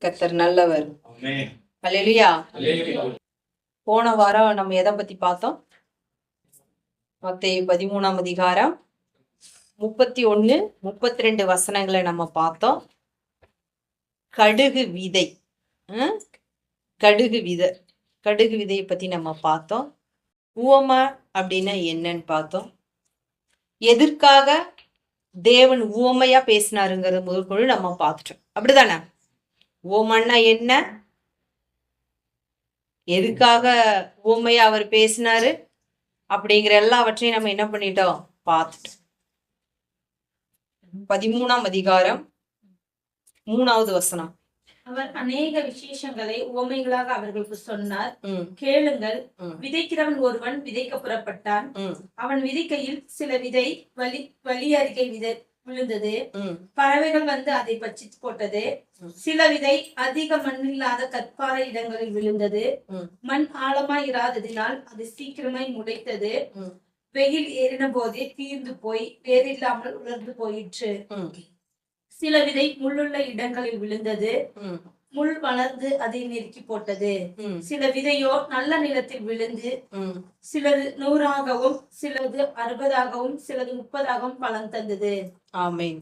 கர்த்தர் நல்லவர். அல்லேலூயா. போன வாரம் நம்ம எதை பத்தி பார்த்தோம்? மத்தேயு 13ஆம் அதிகாரம் 31, 32 வசனங்களை நம்ம பார்த்தோம். கடுகு விதை, கடுகு விதையை பத்தி நம்ம பார்த்தோம். உவமை அப்படின்னா என்னன்னு பார்த்தோம். எதற்காக தேவன் உவமையா பேசினாருங்கிறது முதற்கொண்டு நம்ம பார்த்துட்டோம். அப்படிதானே? உவமைன்னா என்ன, எதுக்காக உவமையா அவர் பேசினாரு அப்படிங்கிற எல்லாவற்றையும் நம்ம என்ன பண்ணிட்டோம், பார்த்துட்டோம். 13ஆம் அதிகாரம் 3வது வசனம். அவர் அநேக விசேஷங்களை உவமைகளாக அவர்களுக்கு சொன்னார். கேளுங்கள், விதைக்கிறவன் ஒருவன் விதைக்க புறப்பட்டான். அவன் விதைக்கையில் சில விதை வழி அருகே விழுந்தது. பறவைகள் வந்து அதை பற்றி போட்டது. சில விதை அதிக மண்ணில்லாத கற்பாறை இடங்களில் விழுந்தது. மண் ஆழமாய் இராததினால் அது சீக்கிரமாய் முளைத்தது. வெயில் ஏறின போதே தீர்ந்து போய் வேறில்லாமல் உலர்ந்து போயிற்று. சில விதை முள்ளுள்ள இடங்களில் விழுந்தது. முள் வளர்ந்து அதை நெருக்கி போட்டது. சில விதையோ நல்ல நிலத்தில் விழுந்து சிலது 100ஆகவும் சிலது 60ஆகவும் சிலது 30ஆகவும் பலன் தந்தது. ஆமென்.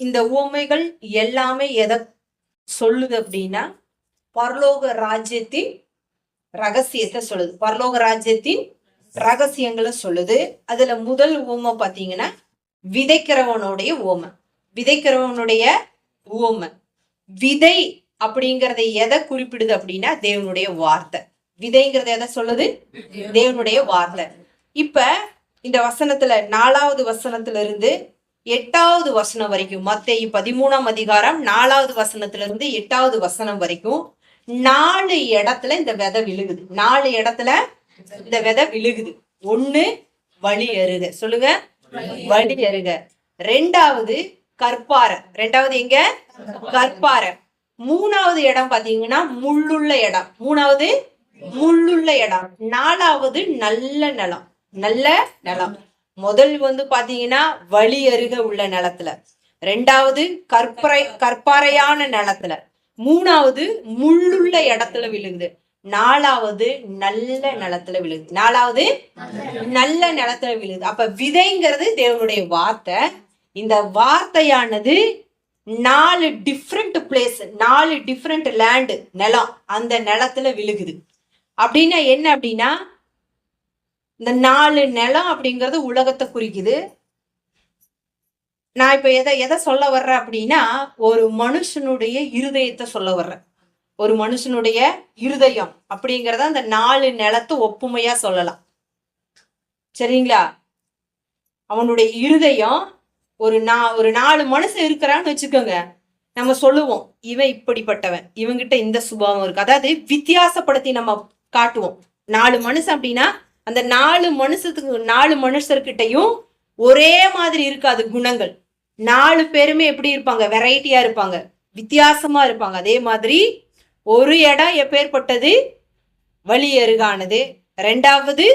இந்த உவமைகள் எல்லாமே எதை சொல்லுது அப்படின்னா, பரலோக ராஜ்யத்தின் ரகசியத்தை சொல்லுது. பரலோக ராஜ்யத்தின் ரகசியங்களை சொல்லுது. அதுல முதல் உவமை பாத்தீங்கன்னா விதைக்கிறவனுடைய உவமை. விதைக்கிறவனுடைய உவமை. விதை அப்படிங்கறத எதை குறிப்பிடுது அப்படின்னா தேவனுடைய வார்த்தை. விதைங்கிறத எதை சொல்லுது? தேவனுடைய வார்த்தை. இப்ப இந்த வசனத்துல 4வது வசனத்துல இருந்து 8வது வசனம் வரைக்கும், மத்தேயு 13ஆம் அதிகாரம் 4வது வசனத்துல இருந்து 8வது வசனம் வரைக்கும் 4 இடத்துல இந்த விதை விழுகுது. 4 இடத்துல இந்த விதை விழுகுது. 1 வழி அருக. சொல்லுங்க, வழி அருக. 2வது கற்பாறை. 2வது எங்க? கற்பாறை. 3வது இடம் பாத்தீங்கன்னா முள்ளுள்ள இடம். 3வது முள்ளுள்ள இடம். 4வது நல்ல நிலம். நல்ல நிலம். முதல் வந்து பாத்தீங்கன்னா வழி அருக உள்ள நிலத்துல. 2வது கற்பாறையான நிலத்துல. 3வது முள்ளுள்ள இடத்துல விழுகுது. 4வது நல்ல நிலத்துல விழுகுது. 4வது நல்ல நிலத்துல விழுகுது. அப்ப விதைங்கிறது தேவனுடைய வார்த்தை. இந்த வார்த்தையானது 4 டிஃப்ரெண்ட் பிளேஸ், 4 டிஃப்ரெண்ட் லேண்டு, நிலம், அந்த நிலத்துல விழுகுது. அப்படின்னா என்ன அப்படின்னா, இந்த 4 நிலம் அப்படிங்கிறது உலகத்தை குறிக்குது. நான் இப்ப எதை சொல்ல வர்றேன் அப்படின்னா, ஒரு மனுஷனுடைய இருதயத்தை சொல்ல வர்றேன். ஒரு மனுஷனுடைய இருதயம் அப்படிங்கறத அந்த 4 நிலத்தை ஒப்புமையா சொல்லலாம். சரிங்களா? அவனுடைய இருதயம் ஒரு 4 மனுஷன் இருக்கிறான்னு வச்சுக்கோங்க. நம்ம சொல்லுவோம் இவன் இப்படிப்பட்டவன், இவங்கிட்ட இந்த சுபாவம் இருக்கு. அதாவது வித்தியாசப்படுத்தி நம்ம காட்டுவோம். 4 மனுஷன் அப்படின்னா அந்த 4 மனுஷர்கிட்டையும் ஒரே மாதிரி இருக்காது குணங்கள். 4 பேருமே எப்படி இருப்பாங்க? வெரைட்டியா இருப்பாங்க, வித்தியாசமா இருப்பாங்க. அதே மாதிரி ஒரு இடம் எப்பேற்பட்டது? வழி அருகானது. 2வது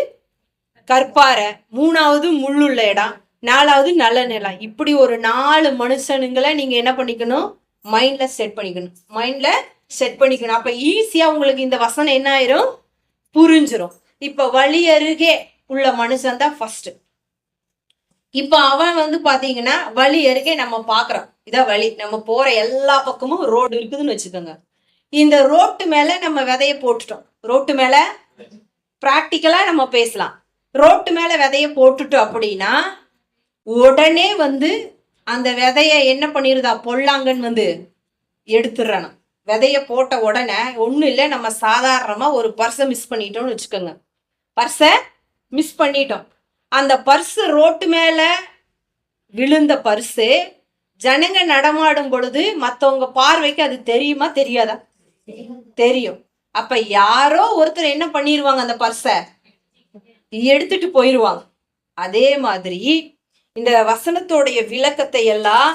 கற்பாறை. 3வது முள்ளுள்ள இடம். 4வது நல்ல நிலம். இப்படி ஒரு 4 மனுஷனுங்களை நீங்க என்ன பண்ணிக்கணும்? மைண்ட்ல செட் பண்ணிக்கணும். அப்ப ஈஸியா உங்களுக்கு இந்த வசனம் என்ன ஆயிரும்? புரிஞ்சிரும். இப்ப வழி அருகே உள்ள மனுஷன் தான் ஃபர்ஸ்ட். இப்ப அவன் வந்து பாத்தீங்கன்னா வழி அருகே நம்ம பாக்குறோம். இதான் வழி. நம்ம போற எல்லா பக்கமும் ரோடு இருக்குதுன்னு வச்சுக்கோங்க. இந்த ரோட்டு மேல நம்ம விதைய போட்டுட்டோம். ரோட்டு மேல பிராக்டிக்கலா நம்ம பேசலாம். ரோட்டு மேல விதைய போட்டுட்டோம் அப்படின்னா உடனே வந்து அந்த விதைய என்ன பண்ணிருதா? பொல்லாங்கன்னு வந்து எடுத்துடுறான். விதைய போட்ட உடனே ஒன்றும் இல்லை, நம்ம சாதாரணமா ஒரு பர்ஸை மிஸ் பண்ணிட்டோம்னு வச்சுக்கோங்க. பர்ஸை மிஸ் பண்ணிட்டோம். அந்த பர்ஸு ரோட்டு மேல விழுந்த பர்ஸு ஜனங்க நடமாடும் பொழுது மற்றவங்க பார்வைக்கு அது தெரியுமா தெரியாதா? தெரியும். அப்ப யாரோ ஒருத்தர் என்ன பண்ணிருவாங்க? அந்த பர்ஸை எடுத்துட்டு போயிருவாங்க. அதே மாதிரி இந்த வசனத்தோடைய விளக்கத்தை எல்லாம்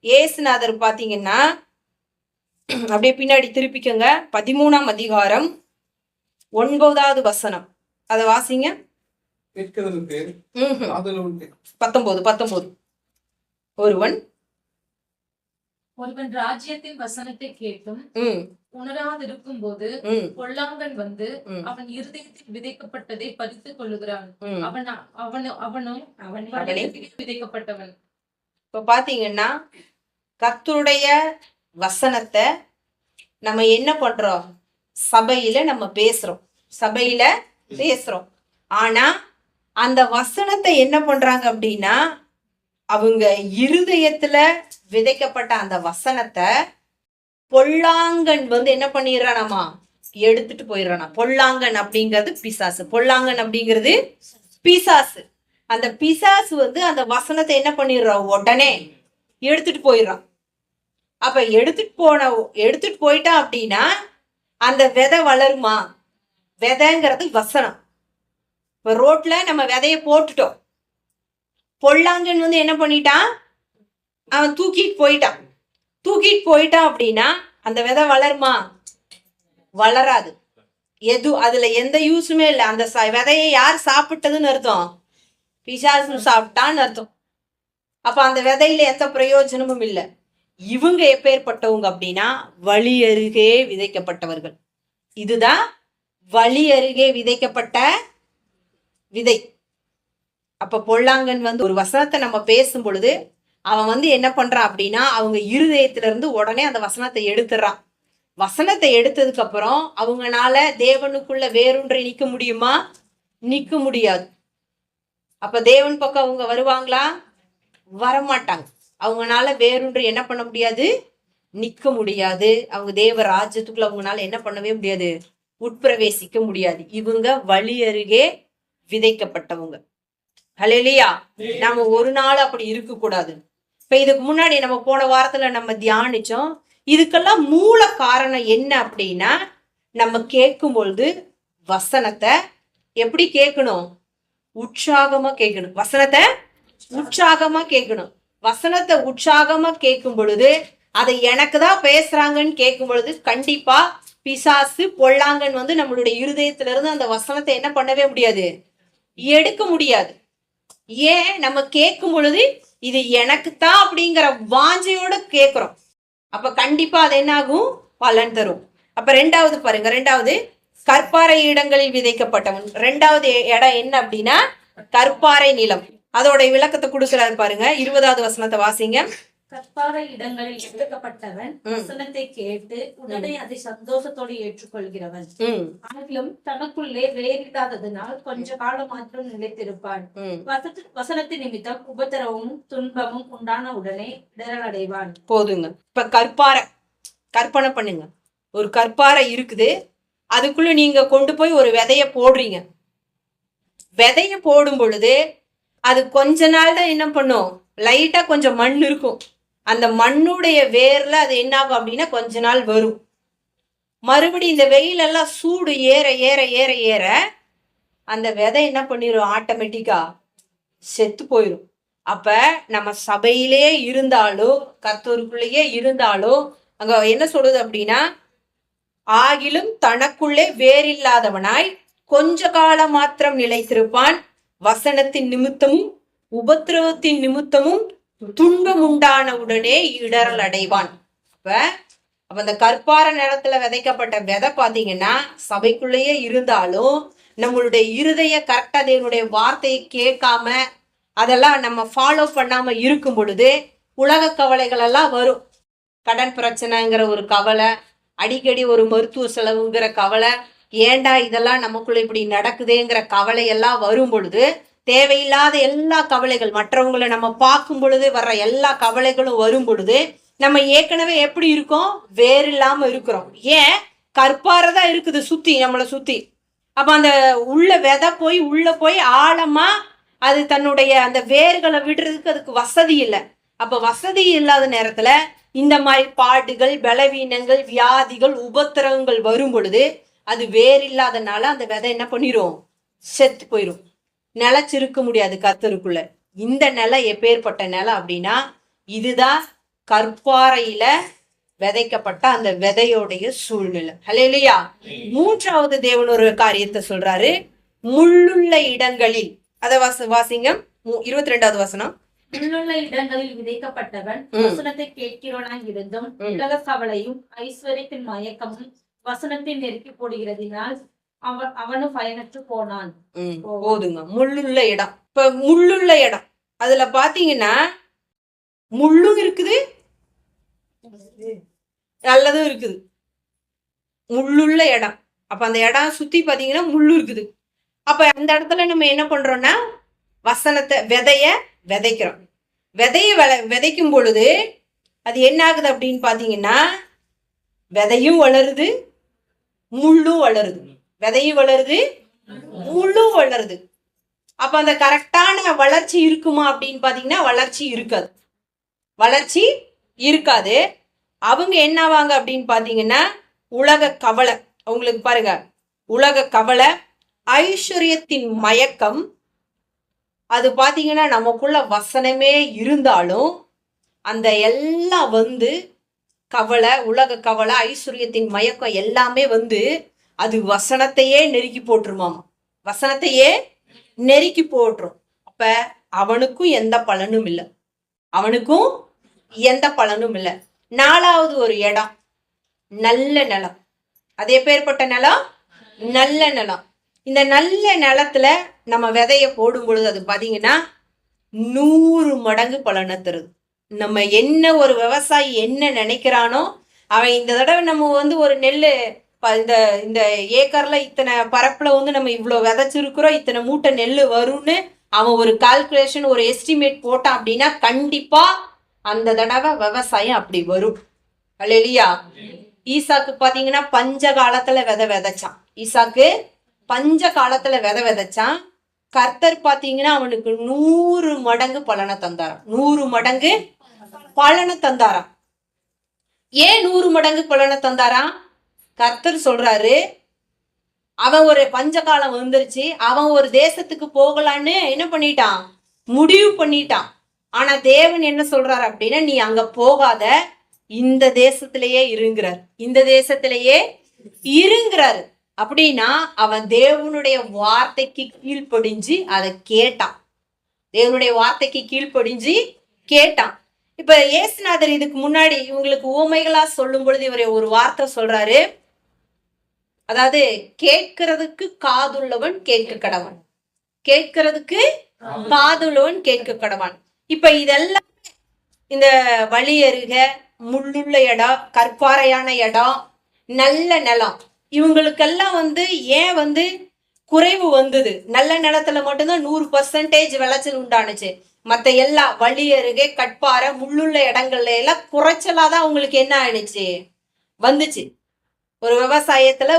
ஏசுநாதர் பாத்தீங்கன்னா அப்படியே பின்னாடி திருப்பிக்கங்க. 13ஆம் அதிகாரம் 9வது வசனம். அதை வாசிங்க. 19 ஒருவன் ஒருவன் ராஜ்யத்தின் வசனத்தை கேட்டும் ம் உணராதிருக்கும் போது ம் பொல்லாங்கன் வந்து ம் அவன் இருதயத்தில் விதைக்கப்பட்டதை பறித்துக் கொள்ளுகிறான். ம் அவனும் வழியருகே விதைக்கப்பட்டவன். இப்ப பாத்தீங்கன்னா கர்த்தருடைய வசனத்தை நம்ம என்ன பண்றோம்? சபையில நம்ம பேசுறோம். ஆனா அந்த வசனத்தை என்ன பண்றாங்க அப்படின்னா, அவங்க இருதயத்துல விதைக்கப்பட்ட அந்த வசனத்தை பொல்லாங்கன் வந்து என்ன பண்ணிடுறானாமா, எடுத்துட்டு போயிடுறானா. பொல்லாங்கன் அப்படிங்கிறது பிசாசு. அந்த பிசாசு வந்து அந்த வசனத்தை என்ன பண்ணிடுறான், உடனே எடுத்துட்டு போயிடுறான். அப்ப எடுத்துட்டு போயிட்டான் அப்படின்னா அந்த விதை வளருமா? விதைங்கிறது வசனம். இப்ப ரோட்ல நம்ம விதைய போட்டுட்டோம், பொல்லாங்கன் வந்து என்ன பண்ணிட்டான், அவன் தூக்கிட்டு போயிட்டான் அப்படின்னா அந்த விதை வளருமா? வளராது. அதுல எந்த யூஸுமே இல்லை. அந்த விதையை யார் சாப்பிட்டதுன்னு அர்த்தம்? பிசாசு சாப்பிட்டான்னு அர்த்தம். அப்ப அந்த விதையில எந்த பிரயோஜனமும் இல்லை. இவங்க எப்பேற்பட்டவங்க அப்படின்னா வழி அருகே விதைக்கப்பட்டவர்கள். இதுதான் வழி அருகே விதைக்கப்பட்ட விதை. அப்ப பொல்லாங்கன் வந்து ஒரு வசனத்தை நம்ம பேசும் பொழுது அவன் வந்து என்ன பண்றான் அப்படின்னா, அவங்க இருதயத்துல இருந்து உடனே அந்த வசனத்தை எடுத்துடுறான். வசனத்தை எடுத்ததுக்கு அப்புறம் அவங்கனால தேவனுக்குள்ள வேறொன்றை நிக்க முடியுமா? நிக்க முடியாது. அப்ப தேவன் பக்கம் அவங்க வருவாங்களா? வரமாட்டாங்க. அவங்கனால வேறொன்று என்ன பண்ண முடியாது? நிக்க முடியாது. அவங்க தேவ ராஜ்யத்துக்குள்ள அவங்கனால என்ன பண்ணவே முடியாது? உட்பிரவேசிக்க முடியாது. இவங்க வழி அருகே விதைக்கப்பட்டவங்க. ஹல்லேலூயா. நம்ம ஒரு நாள் அப்படி இருக்க கூடாது. இப்ப இதுக்கு முன்னாடி நம்ம போன வாரத்துல நம்ம தியானிச்சோம். இதுக்கெல்லாம் மூல காரணம் என்ன அப்படின்னா, நம்ம கேட்கும் பொழுது வசனத்தை எப்படி கேட்கணும்? உற்சாகமா கேட்கணும். வசனத்தை உற்சாகமா கேட்கும் பொழுது, அதை எனக்கு தான் பேசுறாங்கன்னு கேட்கும் பொழுது கண்டிப்பா பிசாசு பொல்லாங்கன் வந்து நம்மளுடைய இருதயத்துல இருந்து அந்த வசனத்தை என்ன பண்ணவே முடியாது? எடுக்க முடியாது. ஏன்? நம்ம கேட்கும் பொழுது இது எனக்குத்தான் அப்படிங்கிற வாஞ்சையோட கேட்கிறோம். அப்ப கண்டிப்பா அது என்ன ஆகும்? பலன் தரும். அப்ப ரெண்டாவது கற்பாறை இடங்களில் விதைக்கப்பட்டவன். ரெண்டாவது இடம் என்ன அப்படின்னா கற்பாறை நிலம். அதோட விளக்கத்தை கொடுக்கிறாரு பாருங்க. 20வது வசனத்தை வாசிங்க. கற்பாறை இடங்களில் விதைக்கப்பட்டவன் வசனத்தை கேட்டு உடனே அதை சந்தோஷத்தோடு ஏற்றுக்கொள்கிறவன். ஆகிலும் தனக்குள்ளே வேறில்லாததனால் கொஞ்ச காலம் மாத்திரம் நிலைத்திருப்பான். வசனத்தின் நிமித்தம் உபத்திரவமும் துன்பமும் உண்டான உடனே இடரல் அடைவான். போதுங்க. இப்ப கற்பனை பண்ணுங்க. ஒரு கற்பாறை இருக்குது, அதுக்குள்ள நீங்க கொண்டு போய் ஒரு விதைய போடுறீங்க. விதைய போடும் பொழுது அது கொஞ்ச நாள் தான் என்ன பண்ணும்? லைட்டா கொஞ்சம் மண் இருக்கும். அந்த மண்ணுடைய வேர்ல அது என்ன ஆகும் அப்படின்னா கொஞ்ச நாள் வரும். மறுபடியும் இந்த வெயில் எல்லாம் சூடு ஏற ஏற ஏற ஏற அந்த விதை என்ன பண்ணிரும்? ஆட்டோமேட்டிக்கா செத்து போயிடும். அப்ப நம்ம சபையிலே இருந்தாலும் கர்த்தருக்குள்ளேயே இருந்தாலும் அங்க என்ன சொல்றது அப்படின்னா, ஆகிலும் தனக்குள்ளே வேறில்லாதவனாய் கொஞ்ச காலம் மாத்திரம் நிலைத்திருப்பான். வசனத்தின் நிமித்தமும் உபத்திரவத்தின் நிமித்தமும் துன்பம் உண்டான உடனே இடரல் அடைவான். அப்ப அந்த கற்பாறை நிலத்துல விதைக்கப்பட்ட விதை பாத்தீங்கன்னா சபைக்குள்ளேயே இருந்தாலும் நம்மளுடைய இருதய கரெக்டா தேவனுடைய வார்த்தையை கேட்காம அதெல்லாம் நம்ம ஃபாலோ பண்ணாம இருக்கும் பொழுது உலக கவலைகள் எல்லாம் வரும். கடன் பிரச்சனைங்கிற ஒரு கவலை, அடிக்கடி ஒரு மருத்துவ செலவுங்கிற கவலை, ஏண்டா இதெல்லாம் நமக்குள்ள இப்படி நடக்குதுங்கிற கவலை எல்லாம் வரும் பொழுது, தேவையில்லாத எல்லா கவலைகள், மற்றவங்களை நம்ம பார்க்கும் பொழுது வர்ற எல்லா கவலைகளும் வரும் பொழுது நம்ம ஏற்கனவே எப்படி இருக்கோம்? வேறு இல்லாம இருக்கிறோம். ஏன்? கற்பாறை தான் இருக்குது சுத்தி, நம்மளை சுத்தி. அப்ப அந்த உள்ள விதை போய் உள்ள போய் ஆழமா அது தன்னுடைய அந்த வேர்களை விடுறதுக்கு அதுக்கு வசதி இல்லை. அப்ப வசதி இல்லாத நேரத்துல இந்த மாதிரி பாடுகள், பலவீனங்கள், வியாதிகள், உபத்திரவங்கள் வரும் பொழுது அது வேர் இல்லாதனால அந்த விதை என்ன பண்ணிரும்? செத்து போயிரும். நிலைச்சிருக்க முடியாது கர்த்தருக்குள்ள. இந்த நிலை எப்பேற்பட்ட நிலை அப்படின்னா, இதுதான் கற்பாறையில விதைக்கப்பட்ட அந்த விதையோடைய சூழ்நிலை. ஹல்லேலூயா. மூன்றாவது தேவன் ஒரு காரியத்தை சொல்றாரு. முள்ளுள்ள இடங்களில், அதை வாசிங்க. 22வது வசனம். உள்ளுள்ள இடங்களில் விதைக்கப்பட்டவன் வசனத்தை கேட்கிறவனாய் இருந்தும் உலக கவலையும் ஐஸ்வர்யத்தின் மயக்கமும் வசனத்தை நெருக்கி போடுகிறதினால் அவனும் பயனற்று போனான். போதுங்க. முள்ளுள்ள இடம். இப்ப முள்ளுள்ள இடம் அதுல பாத்தீங்கன்னா முள்ளும் இருக்குது, நல்லதும் இருக்குது. முள்ளுள்ள இடம். அப்ப அந்த இடம் சுத்தி பாத்தீங்கன்னா முள்ளு இருக்குது. அப்ப அந்த இடத்துல நம்ம என்ன பண்றோம்னா வசனத்தை விதைக்கிறோம். விதைக்கும் பொழுது அது என்ன ஆகுது அப்படின்னு பாத்தீங்கன்னா விதையும் வளருது, முள்ளும் வளருது. விதையும் வளருது, முள்ளும் வளருது. அப்ப அந்த கரெக்டான வளர்ச்சி இருக்குமா அப்படின்னு பாத்தீங்கன்னா வளர்ச்சி இருக்காது. அவங்க என்ன ஆவாங்க அப்படின்னு பாத்தீங்கன்னா உலக கவலை, அவங்களுக்கு பாருங்க, உலக கவலை, ஐஸ்வர்யத்தின் மயக்கம். அது பாத்தீங்கன்னா நமக்குள்ள வசனமே இருந்தாலும் அந்த எல்லாம் கவலை, உலக கவலை, ஐஸ்வர்யத்தின் மயக்கம் எல்லாமே அது வசனத்தையே நெருக்கி போட்டுருமாமா. வசனத்தையே நெருக்கி போட்டுரும். அப்ப அவனுக்கும் எந்த பலனும் இல்லை. நாலாவது ஒரு இடம் நல்ல நிலம். அதே பேர்பட்ட நிலம் நல்ல நிலம். இந்த நல்ல நிலத்துல நம்ம விதைய போடும் பொழுது அது பாத்தீங்கன்னா 100 மடங்கு பலனை தருது. நம்ம என்ன ஒரு விவசாயி என்ன நினைக்கிறானோ அவன் இந்த தடவை நம்ம ஒரு நெல் இந்த ஏக்கர்ல இத்தனை பரப்புல நம்ம இவ்வளவு விதைச்சிருக்கிறோம், இத்தனை மூட்டை நெல் வரும்னு அவன் ஒரு கால்குலேஷன், ஒரு எஸ்டிமேட் போட்டான் அப்படின்னா கண்டிப்பா அந்த தடவை விவசாயம் அப்படி வரும். அல்லேலூயா. ஈசாக்கு பாத்தீங்கன்னா பஞ்ச காலத்துல விதைச்சான். ஈசாக்கு பஞ்ச காலத்துல விதைச்சான். கர்த்தர் பாத்தீங்கன்னா அவனுக்கு 100 மடங்கு பலனை தந்தாராம். 100 மடங்கு பலனை தந்தாராம். ஏன் 100 மடங்கு பலனை தந்தாராம்? கர்த்தர் சொல்றாரு, அவன் ஒரு பஞ்சகாலம் வந்துருச்சு, அவன் ஒரு தேசத்துக்கு போகலான்னு என்ன பண்ணிட்டான், முடிவு பண்ணிட்டான். ஆனா தேவன் என்ன சொல்றாரு அப்படின்னா, நீ அங்க போகாத, இந்த தேசத்திலேயே இருங்கிறாரு. அப்படின்னா அவன் தேவனுடைய வார்த்தைக்கு கீழ்ப்படிஞ்சு அதை கேட்டான். தேவனுடைய வார்த்தைக்கு கீழ்ப்படிஞ்சு கேட்டான். இப்ப இயேசுநாதர் இதுக்கு முன்னாடி இவங்களுக்கு ஊமைகளா சொல்லும் பொழுது இவரை ஒரு வார்த்தை சொல்றாரு. அதாவது கேட்கிறதுக்கு காதுள்ளவன் கேட்க கடவன், கேட்கிறதுக்கு காதுள்ளவன் கேட்க கடவன். இப்ப இதெல்லாம் இந்த வழி அருக முள்ளுள்ள இடம், கற்பாறையான இடம், நல்ல நிலம், இவங்களுக்கெல்லாம் ஏன் குறைவு வந்தது? நல்ல நிலத்துல மட்டும்தான் 100% விளைச்சல் உண்டானுச்சு. மற்ற எல்லா வழி அருகே கட்பாறை முள்ளுள்ள இடங்கள்ல எல்லாம் குறைச்சலாதான் அவங்களுக்கு என்ன ஆயிடுச்சு வந்துச்சு. ஒரு விவசாயத்துல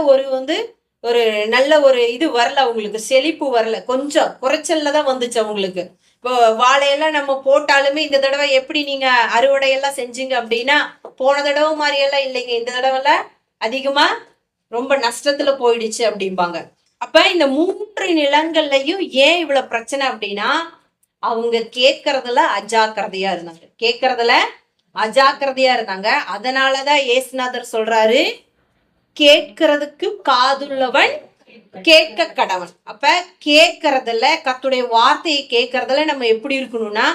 ஒரு நல்ல ஒரு இது வரல, அவங்களுக்கு செழிப்பு வரல, கொஞ்சம் குறைச்சல்ல தான் வந்துச்சு அவங்களுக்கு. இப்போ வாழையெல்லாம் நம்ம போட்டாலுமே இந்த தடவை எப்படி நீங்க அறுவடை எல்லாம் செஞ்சீங்க அப்படின்னா போன தடவை மாதிரி எல்லாம் இல்லைங்க, இந்த தடவை அதிகமா ரொம்ப நஷ்டத்துல போயிடுச்சு அப்படிம்பாங்க. அப்ப இந்த 3 நிலங்கள்லயும் ஏன் இவ்வளவு பிரச்சனை அப்படின்னா அவங்க கேட்கறதுல அஜாக்கிரதையா இருந்தாங்க. அதனாலதான் இயேசுநாதர் சொல்றாரு, கேட்கறதுக்கு காதுள்ளவன் கேட்க கடவன். அப்ப கேட்கறதுல, கர்த்தருடைய வார்த்தையை கேட்கறதுல நம்ம எப்படி இருக்கணும்னா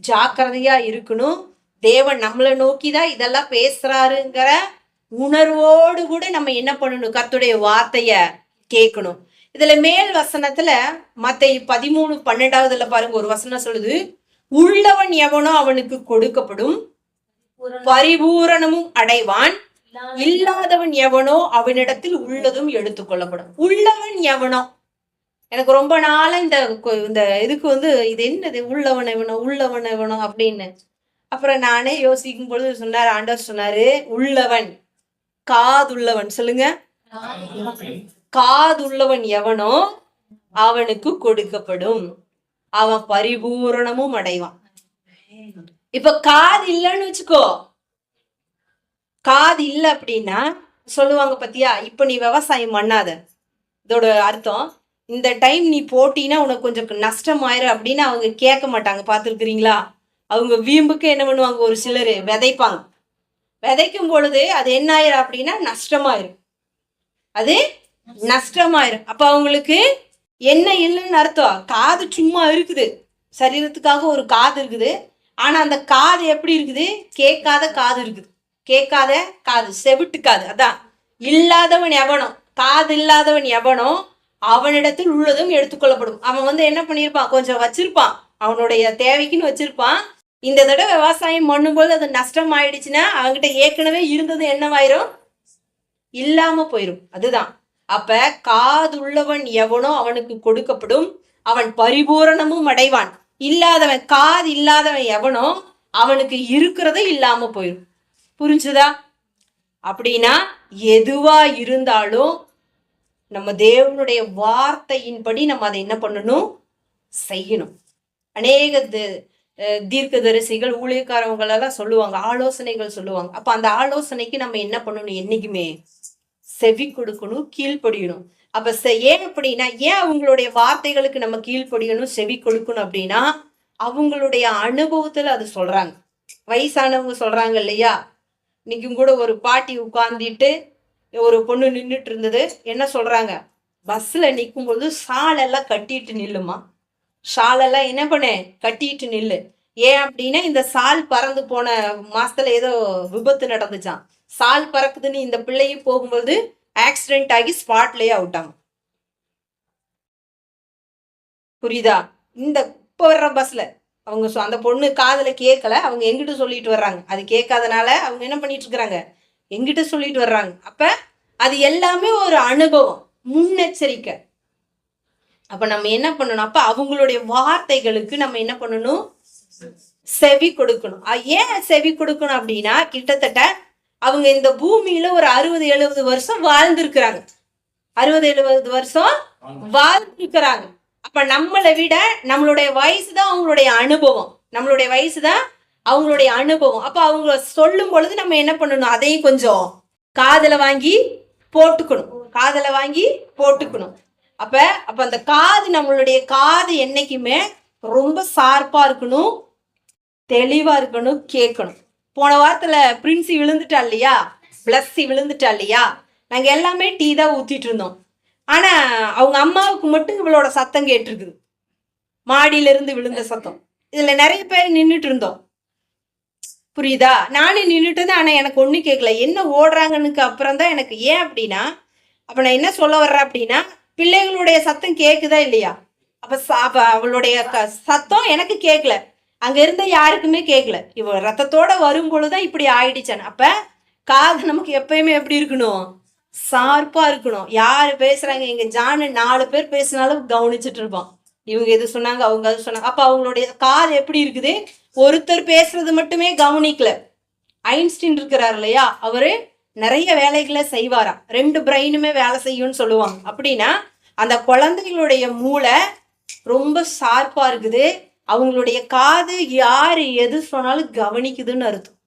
ஜாக்கிரதையா இருக்கணும். தேவன் நம்மளை நோக்கிதான் இதெல்லாம் பேசுறாருங்கிற உணர்வோடு கூட நம்ம என்ன பண்ணணும், கர்த்தருடைய வார்த்தைய கேட்கணும். இதுல மேல் வசனத்துல மத்தேயு 13:12 பாருங்க, ஒரு வசனம் சொல்லுது, உள்ளவன் எவனோ அவனுக்கு கொடுக்கப்படும், பரிபூரணமும் அடைவான், இல்லாதவன் எவனோ அவனிடத்தில் உள்ளதும் எடுத்துக்கொள்ளப்படும். உள்ளவன் எவனோ, எனக்கு ரொம்ப நாளா இந்த இதுக்கு இது என்னது உள்ளவன் எவனோ அப்படின்னு. அப்புறம் நானே யோசிக்கும் பொழுது சொன்னார், ஆண்டவர் சொன்னாரு, உள்ளவன், காதுள்ளவன், சொல்லுங்க, காதுள்ளவன் எவனோ அவனுக்கு கொடுக்கப்படும், அவன் பரிபூரணமும் அடைவான். இப்ப காது இல்லைன்னு வச்சுக்கோ, காது இல்லை அப்படின்னா சொல்லுவாங்க பத்தியா, இப்ப நீ விவசாயம் பண்ணாத, இதோட அர்த்தம் இந்த டைம் நீ போட்டினா உனக்கு கொஞ்சம் நஷ்டமாயிரு அப்படின்னு அவங்க கேட்க மாட்டாங்க. பார்த்துருக்குறீங்களா? அவங்க வீம்புக்கு என்ன பண்ணுவாங்க, ஒரு சிலர் விதைப்பாங்க. விதைக்கும் பொழுது அது என்ன ஆயிரும் அப்படின்னா நஷ்டமாயிரும், அது நஷ்டமாயிரும். அப்ப அவங்களுக்கு என்ன இல்லைன்னு அர்த்தம், காது சும்மா இருக்குது, சரீரத்துக்காக ஒரு காது இருக்குது. ஆனா அந்த காது எப்படி இருக்குது? கேட்காத காது இருக்குது. கேட்காத காது, செவிட்டு காது. அதான் இல்லாதவன் எவனோ, காது இல்லாதவன் எவனோ அவனிடத்தில் உள்ளதும் எடுத்துக்கொள்ளப்படும். அவன் என்ன பண்ணியிருப்பான், கொஞ்சம் வச்சிருப்பான், அவனுடைய தேவைக்குன்னு வச்சிருப்பான். இந்த தடவை விவசாயம் பண்ணும்போது அது நஷ்டம் ஆயிடுச்சுன்னா அவன்கிட்ட ஏற்கனவே இருந்தது என்னவாயிரும்? இல்லாம போயிரும். அதுதான். அப்ப காது உள்ளவன் எவனோ அவனுக்கு கொடுக்கப்படும், அவன் பரிபூரணமும் அடைவான். இல்லாதவன், காது இல்லாதவன் எவனோ அவனுக்கு இருக்கிறது இல்லாம போயிடும். புரிஞ்சுதா? அப்படின்னா எதுவா இருந்தாலும் நம்ம தேவனுடைய வார்த்தையின்படி நம்ம அதை என்ன பண்ணணும்? செய்யணும். அநேக தீர்க்கதரிசிகள், ஊழியக்காரவங்களெல்லாம் சொல்லுவாங்க, ஆலோசனைகள் சொல்லுவாங்க. அப்ப அந்த ஆலோசனைக்கு நம்ம என்ன பண்ணணும்? என்னைக்குமே செவி கொடுக்கணும், கீழ்ப்படியணும். அப்ப ஏன் அப்படின்னா, ஏன் அவங்களுடைய வார்த்தைகளுக்கு நம்ம கீழ்ப்படியணும், செவி கொடுக்கணும் அப்படின்னா, அவங்களுடைய அனுபவத்துல அது சொல்றாங்க. வயசானவங்க சொல்றாங்க இல்லையா? இன்னைக்கும் கூட ஒரு பாட்டி உட்கார்ந்துட்டு ஒரு பொண்ணு நின்றுட்டு இருந்தது. என்ன சொல்றாங்க? பஸ்ல நிற்கும் போது ஷாலெல்லாம் கட்டிட்டு நில்லுமா, ஷாலெல்லாம் என்ன பண்ண கட்டிட்டு நில்லு. ஏன் அப்படின்னா, இந்த சால் பறந்து போன மாசத்துல ஏதோ விபத்து நடந்துச்சான். சால் பறக்குதுன்னு இந்த பிள்ளையும் போகும்போது ஆக்சிடென்ட் ஆகி ஸ்பாட்லயே அவுட்டாங்க. புரியுதா? இந்த இப்போ வர்ற பஸ்ல அவங்க அந்த பொண்ணு காதுல கேட்கல, அவங்க எங்கிட்ட சொல்லிட்டு வர்றாங்க. அது கேட்காதனால அவங்க என்ன பண்ணிட்டு இருக்கிறாங்க? எங்கிட்ட சொல்லிட்டு வர்றாங்க. அப்ப அது எல்லாமே ஒரு அனுபவம், முன்னெச்சரிக்கை. அப்ப நம்ம என்ன பண்ணணும்? அப்ப அவங்களுடைய வார்த்தைகளுக்கு நம்ம என்ன பண்ணணும்? செவி கொடுக்கணும். ஏன் செவி கொடுக்கணும் அப்படின்னா, கிட்டத்தட்ட அவங்க இந்த பூமியில ஒரு 60-70 வருஷம் வாழ்ந்திருக்கிறாங்க. 60-70 வருஷம் வாழ்ந்திருக்கிறாங்க. அப்ப நம்மளை விட நம்மளுடைய வயசு தான் அவங்களுடைய அனுபவம். நம்மளுடைய வயசு தான் அவங்களுடைய அனுபவம். அப்ப அவங்க சொல்லும் பொழுது நம்ம என்ன பண்ணணும்? அதையும் கொஞ்சம் காதுல வாங்கி போட்டுக்கணும், காதுல வாங்கி போட்டுக்கணும். அப்ப அந்த காது, நம்மளுடைய காது என்னைக்குமே ரொம்ப ஷார்ப்பா இருக்கணும், தெளிவா இருக்கணும், கேட்கணும். போன வாரத்துல பிரின்சி விழுந்துட்டா இல்லையா, பிளஸ்ஸி விழுந்துட்டா இல்லையா, நாங்க எல்லாமே டீ தான் ஊத்திட்டு இருந்தோம். ஆனா அவங்க அம்மாவுக்கு மட்டும் இவளோட சத்தம் கேட்டிருக்குது, மாடியில இருந்து விழுந்த சத்தம். இதுல நிறைய பேர் நின்றுட்டு இருந்தோம். புரியுதா? நானும் நின்றுட்டு இருந்தேன். ஆனா எனக்கு ஒண்ணு கேட்கல, என்ன ஓடுறாங்கன்னு அப்புறம் தான் எனக்கு. ஏன் அப்படின்னா, அப்ப நான் என்ன சொல்ல வர்றேன் அப்படின்னா, பிள்ளைகளுடைய சத்தம் கேக்குதா இல்லையா? அப்ப அவளுடைய சத்தம் எனக்கு கேட்கல, அங்க இருந்த யாருக்குமே கேட்கல. இவ ரத்தத்தோட வரும் பொழுதுதான் இப்படி ஆயிடுச்சான். அப்ப காது நமக்கு எப்பயுமே எப்படி இருக்கணும்? ஷார்ப்பா இருக்கணும். யாரு பேசுறாங்க, எங்க ஜானு 4 பேர் பேசினாலும் கவனிச்சுட்டு இருப்பான். இவங்க எது சொன்னாங்க, அவங்க அது சொன்னாங்க. அப்ப அவங்களுடைய காது எப்படி இருக்குது? ஒருத்தர் பேசுறது மட்டுமே கவனிக்கல. ஐன்ஸ்டீன் இருக்கிறார் இல்லையா, அவரு நிறைய வேலைகளை செய்வாராம். 2 பிரெயினுமே வேலை செய்யும்னு சொல்லுவாங்க. அப்படின்னா அந்த குழந்தைகளுடைய மூளை ரொம்ப ஷார்ப்பா இருக்குது. அவங்களுடைய காது யாரு எது சொன்னாலும் கவனிக்குதுன்னு அர்த்தம்.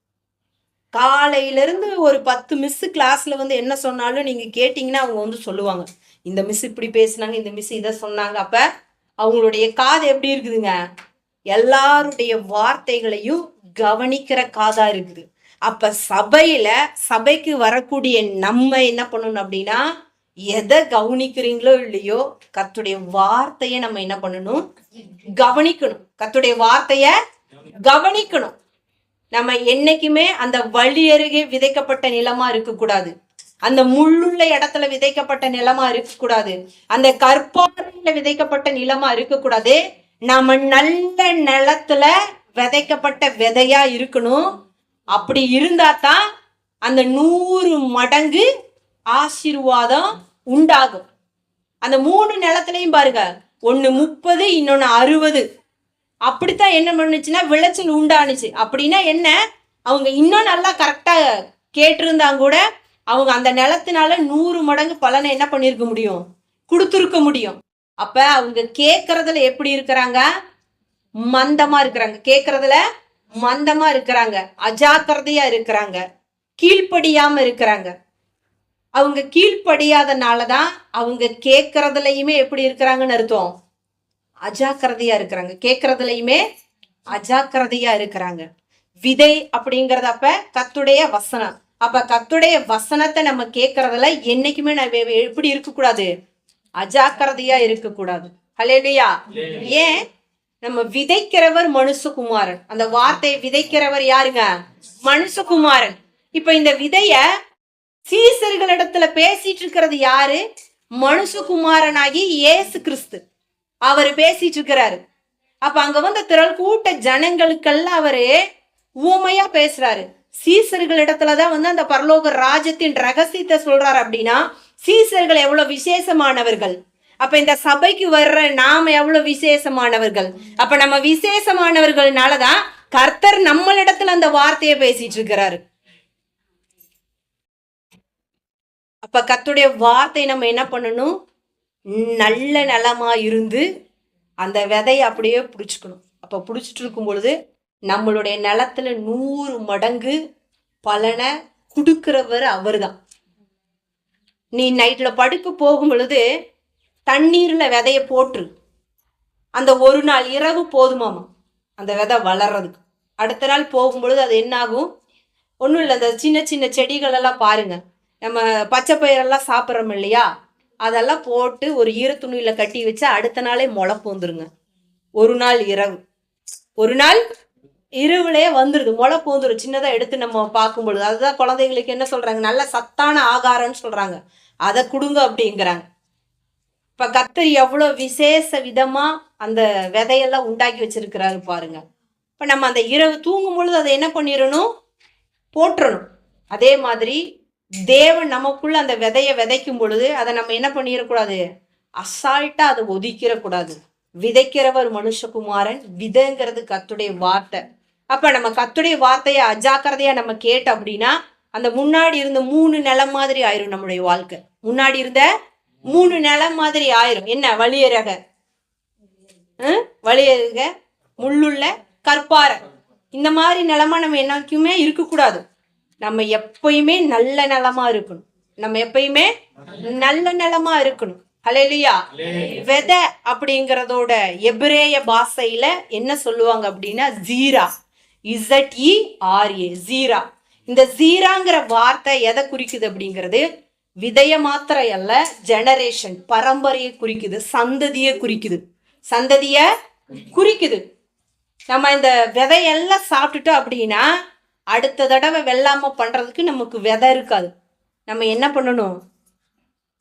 காலையில இருந்து ஒரு 10 மிஸ் கிளாஸ்ல என்ன சொன்னாலும் நீங்க கேட்டீங்கன்னா அவங்க சொல்லுவாங்க, இந்த மிஸ் இப்படி பேசினாங்க, இந்த மிஸ் இதை சொன்னாங்க. அப்ப அவங்களுடைய காது எப்படி இருக்குதுங்க? எல்லாருடைய வார்த்தைகளையும் கவனிக்கிற காதா இருக்குது. அப்ப சபைக்கு வரக்கூடிய நம்ம என்ன பண்ணணும் அப்படின்னா, எதை கவனிக்கிறீங்களோ இல்லையோ, கர்த்தருடைய வார்த்தையை நம்ம என்ன பண்ணணும்? கவனிக்கணும். கர்த்தருடைய வார்த்தைய கவனிக்கணும். நம்ம என்னைக்குமே அந்த வழி அருகே விதைக்கப்பட்ட நிலமா இருக்கக்கூடாது, அந்த முள்ளுள்ள இடத்துல விதைக்கப்பட்ட நிலமா இருக்கக்கூடாது, அந்த கற்பாறையில விதைக்கப்பட்ட நிலமா இருக்கக்கூடாது. நம்ம நல்ல நிலத்துல விதைக்கப்பட்ட விதையா இருக்கணும். அப்படி இருந்தா தான் அந்த 100 மடங்கு ஆசீர்வாதம் உண்டாகும். அந்த 3 நிலத்திலையும் பாருங்க, ஒன்னு 30, இன்னொன்னு 60. அப்படித்தான் என்ன பண்ணுச்சுன்னா விளைச்சல் உண்டானுச்சு. அப்படின்னா என்ன, அவங்க இன்னும் நல்லா கரெக்டா கேட்டிருந்தாங்க கூட அவங்க அந்த நிலத்தினால 100 மடங்கு பலனை என்ன பண்ணிருக்க முடியும்? கொடுத்துருக்க முடியும். அப்ப அவங்க கேட்கறதுல எப்படி இருக்கிறாங்க? மந்தமா இருக்கிறாங்க. கேட்கறதுல மந்தமா இருக்கிறாங்க, அஜாக்கிரதையா இருக்கிறாங்க, கீழ்ப்படியாம இருக்கிறாங்க. அவங்க கீழ்ப்படியாதனாலதான் அவங்க கேட்கறதுலயுமே எப்படி இருக்கிறாங்கன்னு அர்த்தம்? அஜாக்கிரதையா இருக்கிறாங்க. கேட்கறதுலயுமே அஜாக்கிரதையா இருக்கிறாங்க. விதை அப்படிங்கறது அப்ப கர்த்தருடைய வசனம். அப்ப கர்த்தருடைய வசனத்தை நம்ம கேட்கறதுல என்னைக்குமே நம்ம எப்படி இருக்கக்கூடாது? அஜாக்கிரதையா இருக்கக்கூடாது. ஹல்லேலூயா. ஏன்? நம்ம விதைக்கிறவர் மனுஷகுமாரன். அந்த வார்த்தையை விதைக்கிறவர் யாருங்க? மனுஷகுமாரன். இப்ப இந்த விதைய சீசர்களிடத்துல பேசிட்டு இருக்கிறது யாரு? மனுஷகுமாரனாகி இயேசு கிறிஸ்து அவரு பேசிட்டு இருக்கிறாரு. அப்ப அங்க வந்த திரள் கூட்ட ஜனங்களுக்கெல்லாம் அவரு ஊமையா பேசுறாரு. சீசர்களிடத்துலதான் அந்த பரலோக ராஜ்யத்தின் ரகசியத்தை சொல்றாரு. அப்படின்னா சீசர்கள் எவ்வளவு விசேஷமானவர்கள். அப்ப இந்த சபைக்கு வர்ற நாம எவ்வளவு விசேஷமானவர்கள். அப்ப நம்ம விசேஷமானவர்கள்னாலதான் கர்த்தர் நம்மளிடத்துல அந்த வார்த்தையை பேசிட்டு இருக்கிறாரு. அப்ப கர்த்தருடைய வார்த்தை நம்ம என்ன பண்ணணும்? நல்ல நலமா இருந்து அந்த விதையை அப்படியே பிடிச்சுக்கணும். அப்ப பிடிச்சிட்டு இருக்கும் பொழுது நம்மளுடைய நிலத்துல 100 மடங்கு பலனை கொடுக்கிறவர் அவர் தான். நீ நைட்ல படுக்க போகும் பொழுது தண்ணீர்ல விதைய போட்டு அந்த ஒரு நாள் இரவு போதுமாமா அந்த விதை வளர்றதுக்கு. அடுத்த நாள் போகும் பொழுது அது என்ன ஆகும்? ஒன்றும் இல்லை, அந்த சின்ன சின்ன செடிகள் எல்லாம் பாருங்க, நம்ம பச்சை பயிரெல்லாம் சாப்பிட்றோம் இல்லையா, அதெல்லாம் போட்டு ஒரு ஈரத்துணியில கட்டி வச்சா அடுத்த நாளே முளைப்பு வந்துருங்க. ஒரு நாள் இரவுலயே வந்துருது, முளைப்பு வந்துடும். சின்னதா எடுத்து நம்ம பார்க்கும் பொழுது அதுதான் குழந்தைங்களுக்கு என்ன சொல்றாங்க? நல்ல சத்தான ஆகாரம்னு சொல்றாங்க, அதை கொடுங்க அப்படிங்கிறாங்க. இப்ப கர்த்தர் எவ்வளவு விசேஷ விதமா அந்த விதையெல்லாம் உண்டாக்கி வச்சிருக்கிறாரு பாருங்க. இப்ப நம்ம அந்த இரவு தூங்கும் பொழுது அதை என்ன பண்ணிடணும்? போட்டுறணும். அதே மாதிரி தேவன் நமக்குள்ள அந்த விதைய விதைக்கும் பொழுது அதை நம்ம என்ன பண்ணிடக்கூடாது? அசால்ட்டா அதை ஒதுக்கிடக்கூடாது. விதைக்கிறவர் மனுஷகுமாரன், விதைங்கிறது கர்த்தருடைய வார்த்தை. அப்ப நம்ம கர்த்தருடைய வார்த்தையை அஜாக்கிரதையா நம்ம கேட்டோம் அப்படின்னா அந்த முன்னாடி இருந்த 3 நிலம் மாதிரி ஆயிரும் நம்முடைய வாழ்க்கை. முன்னாடி இருந்த 3 நிலம் மாதிரி ஆயிரும். என்ன? வழியரக முள்ளுள்ள கற்பாறை, இந்த மாதிரி நிலமா நம்ம என்னைக்குமே இருக்கக்கூடாது. நம்ம எப்பயுமே நல்ல நிலமா இருக்கணும். ஹல்லேலூயா. விதை அப்படிங்கறதோட எபிரேய பாஷையில என்ன சொல்லுவாங்க அப்படின்னா ஜீரா, ZERA, ஜீரா. இந்த ஜீராங்கிற வார்த்தை எதை குறிக்குது அப்படிங்கிறது விதைய மாத்திரம் அல்ல, ஜெனரேஷன், பரம்பரையை குறிக்குது, சந்ததியை குறிக்குது. நம்ம இந்த விதையெல்லாம் சாப்பிட்டுட்டோம் அப்படின்னா அடுத்த தடவை வெள்ளாம பண்றதுக்கு நமக்கு விதை இருக்காது. நம்ம என்ன பண்ணணும்?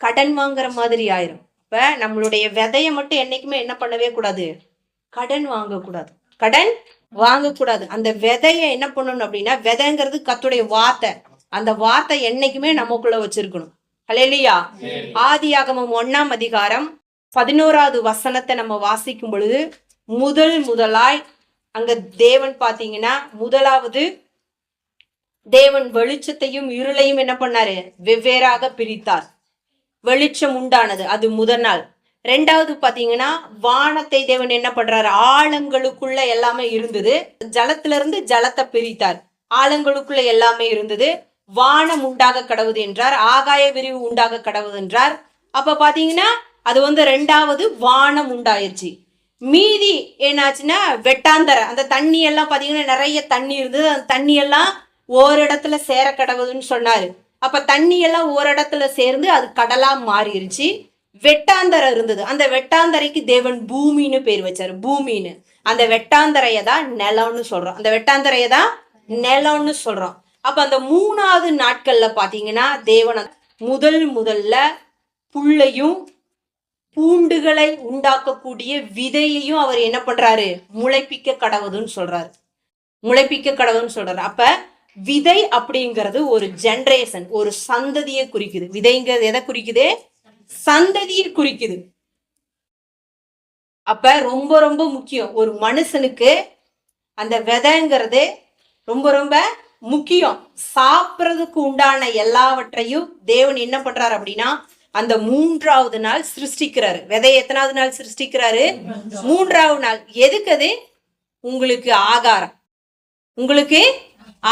கடன் வாங்குற மாதிரி ஆயிரும். இப்ப நம்மளுடைய விதைய மட்டும் என்னைக்குமே என்ன பண்ணவே கூடாது? கடன் வாங்கக்கூடாது. அந்த விதைய என்ன பண்ணணும் அப்படின்னா, விதைங்கிறது கர்த்தருடைய வார்த்தை. அந்த வார்த்தை என்னைக்குமே நமக்குள்ள வச்சிருக்கணும். ஹல்லேலூயா. ஆதியாகமம் 1ஆம் அதிகாரம் 11வது வசனத்தை நம்ம வாசிக்கும் பொழுது முதலாய் அங்க தேவன் பாத்தீங்கன்னா, முதலாவது தேவன் வெளிச்சத்தையும் இருளையும் என்ன பண்ணாரு? வெவ்வேறாக பிரித்தார். வெளிச்சம் உண்டானது, அது முதல் நாள். 2வது பாத்தீங்கன்னா வானத்தை தேவன் என்ன பண்றாரு? ஆழங்களுக்குள்ள எல்லாமே இருந்தது, ஜலத்துல இருந்து ஜலத்தை பிரித்தார். ஆழங்களுக்குள்ள எல்லாமே இருந்தது. வானம் உண்டாக கடவுது என்றார், ஆகாய விரிவு உண்டாக கடவுது என்றார். அப்ப பாத்தீங்கன்னா அது 2வது வானம் உண்டாயிருச்சு. மீதி என்னாச்சுன்னா வெட்டாந்தரை, அந்த தண்ணி எல்லாம் பாத்தீங்கன்னா நிறைய தண்ணி இருந்தது, அந்த தண்ணி எல்லாம் ஓரிடத்துல சேர கடவுதுன்னு சொன்னாரு. அப்ப தண்ணி எல்லாம் ஓரிடத்துல சேர்ந்து அது கடலா மாறிடுச்சு. வெட்டாந்தரை இருந்தது, அந்த வெட்டாந்தரைக்கு தேவன் பூமின்னு பேர் வச்சாரு. பூமின்னு, அந்த வெட்டாந்தரையை தான் நிலம்னு சொல்றோம். அப்ப அந்த 3வது நாட்கள்ல பாத்தீங்கன்னா தேவன் முதல்ல புல்லையும் பூண்டுகளை உண்டாக்கக்கூடிய விதையையும் அவர் என்ன பண்றாரு? முளைப்பிக்க கடவுதுன்னு சொல்றாரு. அப்ப விதை அப்படிங்கிறது ஒரு ஜெனரேஷன், ஒரு சந்ததியை குறிக்குது. விதைங்கிறது எதை குறிக்குது? சந்ததியை குறிக்குது. அப்ப ரொம்ப ரொம்ப முக்கியம். ஒரு மனுஷனுக்கு அந்த விதைங்கிறது ரொம்ப ரொம்ப முக்கியம். சாப்பிட்றதுக்கு உண்டான எல்லாவற்றையும் தேவன் என்ன பண்றாரு அப்படின்னா அந்த 3வது நாள் சிருஷ்டிக்கிறாரு. விதையை எத்தனாவது நாள் சிருஷ்டிக்கிறாரு? 3வது நாள். எதுக்கு அது? உங்களுக்கு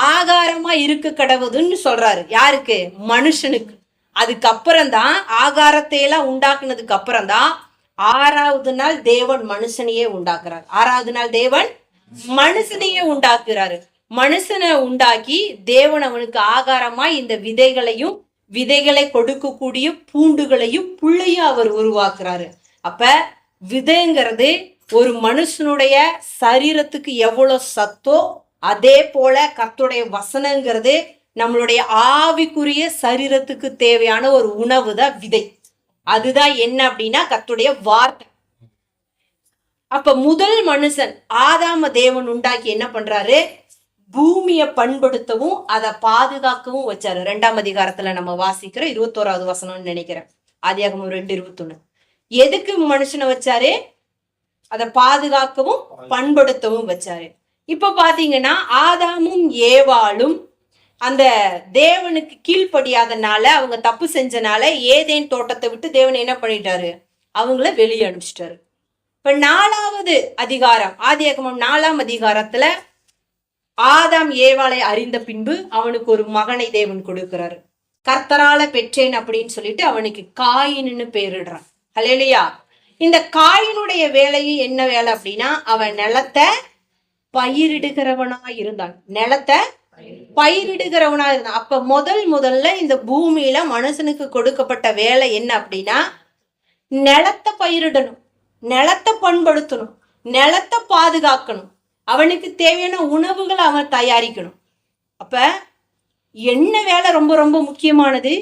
ஆகாரமா இருக்க கடவுதுன்னு சொல்றாரு. யாருக்கு? மனுஷனுக்கு. அதுக்கப்புறம் தான் ஆகாரத்தை எல்லாம் உண்டாக்குனதுக்கு அப்புறம் தான் 6வது நாள் தேவன் மனுஷனையே உண்டாக்குறாரு. 6வது நாள் தேவன் மனுஷனையே உண்டாக்குறாரு. மனுஷனை உண்டாக்கி தேவன் அவனுக்கு ஆகாரமா இந்த விதைகளை கொடுக்கக்கூடிய பூண்டுகளையும் புள்ளையும் அவர் உருவாக்குறாரு. அப்ப விதைங்கிறது ஒரு மனுஷனுடைய சரீரத்துக்கு எவ்வளவு சத்தோ அதே போல கர்த்தருடைய வசனங்கிறது நம்மளுடைய ஆவிக்குரிய சரீரத்துக்கு தேவையான ஒரு உணவு தான் விதை. அதுதான் என்ன அப்படின்னா கர்த்தருடைய வார்த்தை. அப்ப முதல் மனுஷன் ஆதாம தேவன் உண்டாக்கி என்ன பண்றாரு? பூமியை பண்படுத்தவும் அதை பாதுகாக்கவும் வச்சாரு. 2ஆம் அதிகாரத்துல நம்ம வாசிக்கிற 21வது வசனம்னு நினைக்கிறேன், ஆதியாகமம் 2:21. எதுக்கு மனுஷனை வச்சாரு? அதை பாதுகாக்கவும் பண்படுத்தவும் வச்சாரு. இப்ப பாத்தீங்கன்னா ஆதாமும் ஏவாளும் அந்த தேவனுக்கு கீழ்ப்படியாதனால, அவங்க தப்பு செஞ்சனால ஏதேன் தோட்டத்தை விட்டு தேவன் என்ன பண்ணிட்டாரு? அவங்கள வெளியே அனுப்பிச்சிட்டாரு. இப்ப 4வது அதிகாரம், ஆதியாகமம் 4ஆம் அதிகாரத்துல ஆதாம் ஏவாளை அறிந்த பின்பு அவனுக்கு ஒரு மகனை தேவன் கொடுக்கிறாரு. கர்த்தரால பெற்றேன் அப்படின்னு சொல்லிட்டு அவனுக்கு காயின்னு பேரிடுறான். ஹல்லேலூயா. இந்த காயினுடைய வேலையும் என்ன வேலை அப்படின்னா, அவன் நிலத்தை பயிரிடுகிறவனா இருந்தான். நிலத்தை பயிரிடுகிறவனா இருந்தான். அப்ப முதல்ல இந்த பூமியில மனுஷனுக்கு கொடுக்கப்பட்ட வேலை என்ன அப்படின்னா, நிலத்தை பயிரிடணும், நிலத்தை பண்படுத்தணும், நிலத்தை பாதுகாக்கணும், அவனுக்கு தேவையான உணவுகளை அவன் தயாரிக்கணும். அப்ப என்ன வேலை ரொம்ப ரொம்ப முக்கியமானது?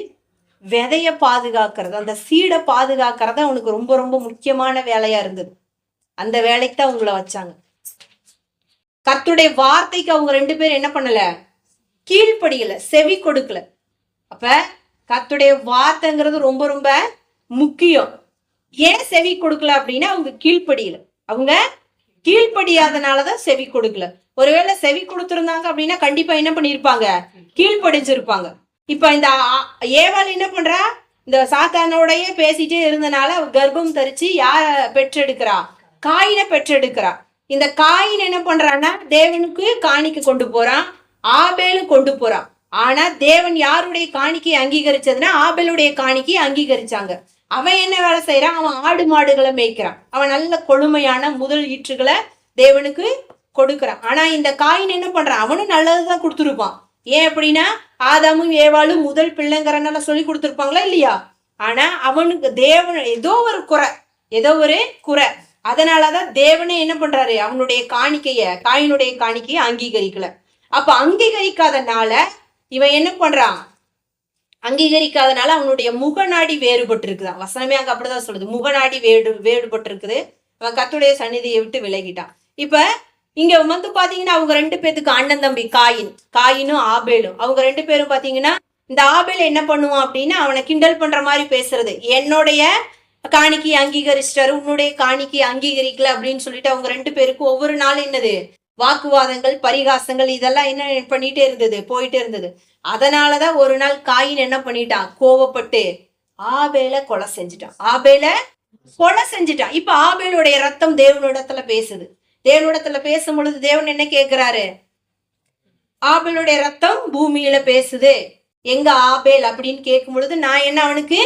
விதைய பாதுகாக்கிறது, அந்த சீடை பாதுகாக்கிறது அவனுக்கு ரொம்ப ரொம்ப முக்கியமான வேலையா இருந்தது. அந்த வேலைக்கு தான் அவங்கள வச்சாங்க. கர்த்தருடைய வார்த்தைக்கு அவங்க 2 பேரும் என்ன பண்ணல? கீழ்ப்படியல, செவி கொடுக்கல. அப்ப கர்த்தருடைய வார்த்தைங்கிறது ரொம்ப ரொம்ப முக்கியம். ஏன் செவி கொடுக்கல அப்படின்னா அவங்க கீழ்ப்படியல. அவங்க கீழ்ப்படியாதனாலதான் செவி கொடுக்கல. ஒருவேளை செவி கொடுத்திருந்தாங்க அப்படின்னா கண்டிப்பா என்ன பண்ணிருப்பாங்க? கீழ்ப்படிஞ்சிருப்பாங்க. இப்ப இந்த ஏவாள் என்ன பண்றா? இந்த சாத்தானோடய பேசிட்டே இருந்தனால கர்ப்பம் தரிச்சு யார பெற்றெடுக்கிறா? காயினை பெற்றெடுக்கிறா. இந்த காயின் என்ன பண்றான்னா தேவனுக்கு காணிக்கை கொண்டு போறான், ஆபேலும் கொண்டு போறான். ஆனா தேவன் யாருடைய காணிக்கை அங்கீகரிச்சதுன்னா ஆபேலுடைய காணிக்கை அங்கீகரிச்சாங்க. அவன் என்ன வேலை செய்யறான்? அவன் ஆடு மாடுகளை மேய்க்கிறான். அவன் நல்ல கொழுமையான முதல் ஈற்றுகளை தேவனுக்கு கொடுக்கறான். ஆனா இந்த காயின் என்ன பண்றான்? அவனும் நல்லதுதான் கொடுத்துருப்பான். ஏன் அப்படின்னா ஆதாமும் ஏவாளும் முதல் பிள்ளைங்கிறனால சொல்லி கொடுத்துருப்பாங்களா இல்லையா? ஆனா அவனுக்கு தேவன் ஏதோ ஒரு குறை, அதனாலதான் தேவனே என்ன பண்றாரு? அவனுடைய காயினுடைய காணிக்கைய அங்கீகரிக்கல. அப்ப அங்கீகரிக்காதனால இவன் என்ன பண்றான்? அங்கீகரிக்காதனால அவனுடைய முகநாடி வேறுபட்டு இருக்குதான். வசனமே அங்க அப்படிதான் சொல்லுது, முகநாடி வேறுபட்டு இருக்குது. அவன் கர்த்தருடைய சந்நிதியை விட்டு விலகிட்டான். இப்ப இங்க வந்து பாத்தீங்கன்னா அவங்க 2 பேத்துக்கு அண்ணன் தம்பி காயினும் ஆபேலும். அவங்க 2 பேரும் பாத்தீங்கன்னா இந்த ஆபேல் என்ன பண்ணுவான் அப்படின்னா அவனை கிண்டல் பண்ற மாதிரி பேசுறது. என்னுடைய காணிக்கை அங்கீகரிச்சிட்டாரு, உன்னுடைய காணிக்கை அங்கீகரிக்கல அப்படின்னு சொல்லிட்டு அவங்க 2 பேருக்கும் ஒவ்வொரு நாளும் என்னது? வாக்குவாதங்கள், பரிகாசங்கள், இதெல்லாம் என்ன பண்ணிட்டே இருந்தது? போயிட்டே இருந்தது. அதனாலதான் ஒரு நாள் காயின் என்ன பண்ணிட்டான்? கோவப்பட்டு ஆபேலை கொலை செஞ்சுட்டான். இப்ப ஆபேலுடைய ரத்தம் தேவனிடத்துல பேசுது. தேவனிடத்துல பேசும் பொழுது தேவன் என்ன கேட்கிறாரு? ஆபேலுடைய ரத்தம் பூமியில பேசுது, எங்க ஆபேல் அப்படின்னு கேட்கும் பொழுது நான் என்ன அவனுக்கு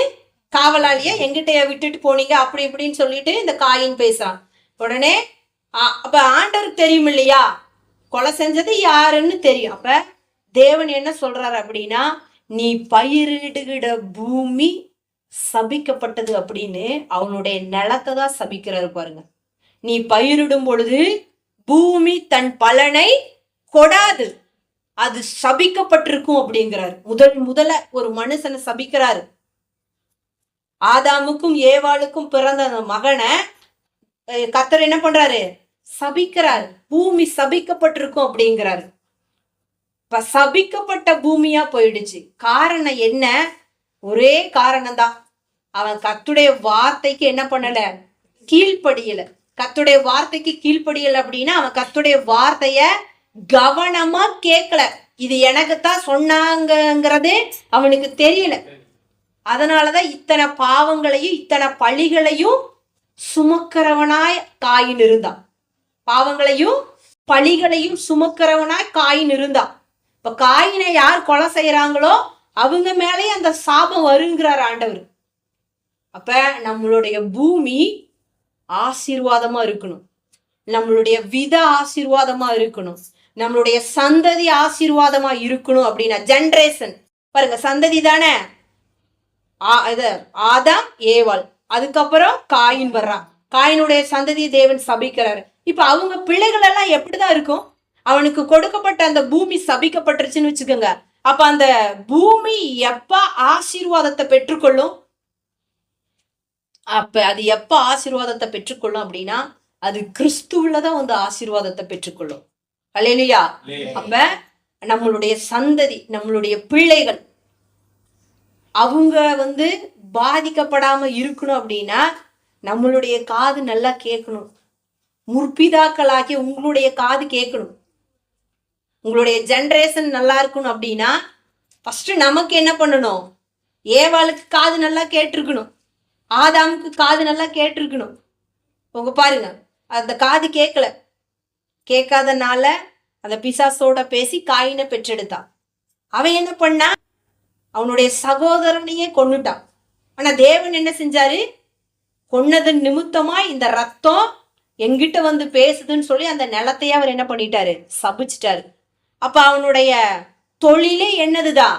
காவலாளியா? எங்கிட்ட விட்டுட்டு போனீங்க அப்படி இப்படின்னு சொல்லிட்டு இந்த காயின் பேசுறான். உடனே அப்ப ஆண்டவருக்கு தெரியும் இல்லையா கொலை செஞ்சது யாருன்னு தெரியும். அப்ப தேவன் என்ன சொல்றாரு அப்படின்னா, நீ பயிரிடுகிற பூமி சபிக்கப்பட்டது அப்படின்னு அவனுடைய நிலத்தை தான் சபிக்கிறாரு பாருங்க. நீ பயிரிடும் பொழுது பூமி தன் பலனை கொடாது, அது சபிக்கப்பட்டிருக்கும் அப்படிங்கிறாரு. முதல்ல ஒரு மனுஷனை சபிக்கிறாரு. ஆதாமுக்கும் ஏவாளுக்கும் பிறந்த அந்த மகனை கர்த்தர் என்ன பண்றாரு? சபிக்கிறாரு. பூமி சபிக்கப்பட்டிருக்கும் அப்படிங்கிறாரு. இப்ப சபிக்கப்பட்ட பூமியா போயிடுச்சு. காரணம் என்ன? ஒரே காரணம்தான், அவன் கர்த்தருடைய வார்த்தைக்கு என்ன பண்ணல? கீழ்ப்படியல. கர்த்தருடைய வார்த்தைக்கு கீழ்ப்படியல அப்படின்னா அவன் கர்த்தருடைய வார்த்தைய கவனமா கேட்கல. இது எனக்குத்தான் சொன்னாங்கிறது அவனுக்கு தெரியல. அதனாலதான் இத்தனை பாவங்களையும் இத்தனை பழிகளையும் சுமக்கிறவனாய் காயின் இருந்தான். பாவங்களையும் பழிகளையும் சுமக்கிறவனாய் காயின் இருந்தான். இப்ப காயினை யார் கொலை செய்யறாங்களோ அவங்க மேலே அந்த சாபம் வருங்கிறார் ஆண்டவர். அப்ப நம்மளுடைய பூமி ஆசீர்வாதமா இருக்கணும், நம்மளுடைய வித ஆசீர்வாதமா இருக்கணும், நம்மளுடைய சந்ததி ஆசீர்வாதமா இருக்கணும். அப்படின்னா ஜெனரேஷன் பாருங்க, சந்ததி தானே. ஆதாம் ஏவாள், அதுக்கப்புறம் காயின் வர்றான். காயினுடைய சந்ததியை தேவன் சபிக்கிறாரு. இப்ப அவங்க பிள்ளைகள் எல்லாம் எப்படிதான் இருக்கும்? அவனுக்கு கொடுக்கப்பட்ட அந்த பூமி சபிக்கப்பட்டுருச்சுன்னு வச்சுக்கோங்க. அப்ப அந்த பூமி எப்ப ஆசீர்வாதத்தை பெற்றுக்கொள்ளும்? அப்ப அது எப்ப ஆசீர்வாதத்தை பெற்றுக்கொள்ளும் அப்படின்னா, அது கிறிஸ்துவுலதான் வந்து ஆசீர்வாதத்தை பெற்றுக்கொள்ளும். அல்லேலூயா. அப்ப நம்மளுடைய சந்ததி, நம்மளுடைய பிள்ளைகள் அவங்க வந்து பாதிக்கப்படாம இருக்கணும் அப்படின்னா நம்மளுடைய காது நல்லா கேட்கணும். முற்பிதாக்களாகி உங்களுடைய காது கேட்கணும். உங்களுடைய ஜெனரேஷன் நல்லா இருக்கணும் அப்படின்னா ஃபர்ஸ்ட் நமக்கு என்ன பண்ணணும்? ஏவாளுக்கு காது நல்லா கேட்டிருக்கணும், ஆதாமுக்கு காது நல்லா கேட்டிருக்கணும். உங்க பாருங்க, அந்த காது கேட்கல, கேட்காதனால அந்த பிசாசோட பேசி காயினை பெற்றெடுத்தான். அவன் என்ன பண்ணா? அவனுடைய சகோதரனையே கொன்னுட்டான். ஆனா தேவன் என்ன செஞ்சாரு? கொன்னதன் நிமித்தமா இந்த ரத்தம் எங்கிட்ட வந்து பேசுதுன்னு சொல்லி அந்த நிலத்தையே அவர் என்ன பண்ணிட்டாரு? சபிச்சிட்டாரு. அப்ப அவனுடைய தொழிலே என்னதுதான்?